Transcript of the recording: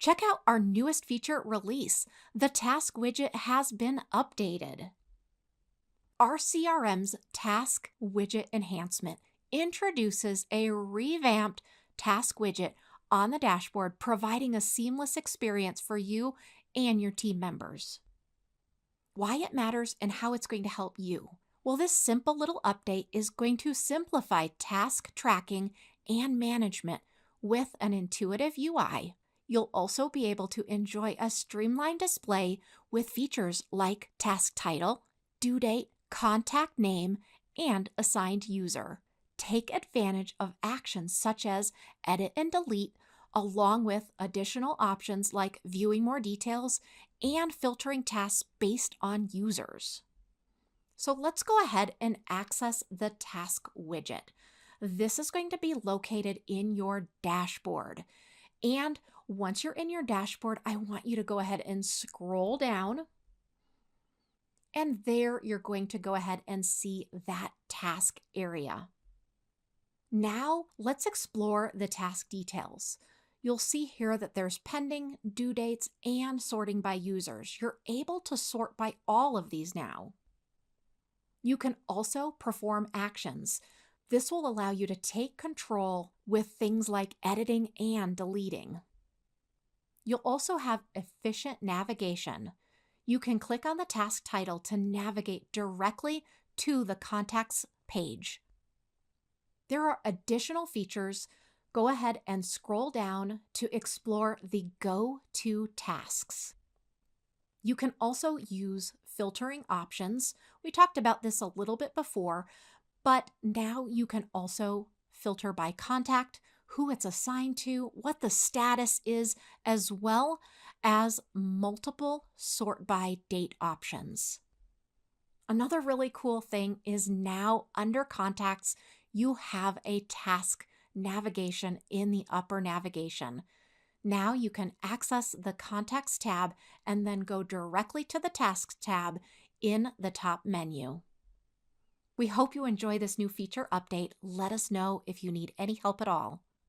Check out our newest feature release. The task widget has been updated. Our CRM's task widget enhancement introduces a revamped task widget on the dashboard, providing a seamless experience for you and your team members. Why it matters and how it's going to help you. Well, this simple little update is going to simplify task tracking and management with an intuitive UI. You'll also be able to enjoy a streamlined display with features like task title, due date, contact name, and assigned user. Take advantage of actions such as edit and delete, along with additional options like viewing more details and filtering tasks based on users. So let's go ahead and access the task widget. This is going to be located in your dashboard. And once you're in your dashboard, I want you to go ahead and scroll down. And there you're going to go ahead and see that task area. Now let's explore the task details. You'll see here that there's pending, due dates, and sorting by users. You're able to sort by all of these now. You can also perform actions. This will allow you to take control with things like editing and deleting. You'll also have efficient navigation. You can click on the task title to navigate directly to the contacts page. There are additional features. Go ahead and scroll down to explore the Go To tasks. You can also use filtering options. We talked about this a little bit before, but now you can also filter by contact, who it's assigned to, what the status is, as well as multiple sort by date options. Another really cool thing is now under contacts, you have a task navigation in the upper navigation. Now you can access the Contacts tab and then go directly to the Tasks tab in the top menu. We hope you enjoy this new feature update. Let us know if you need any help at all.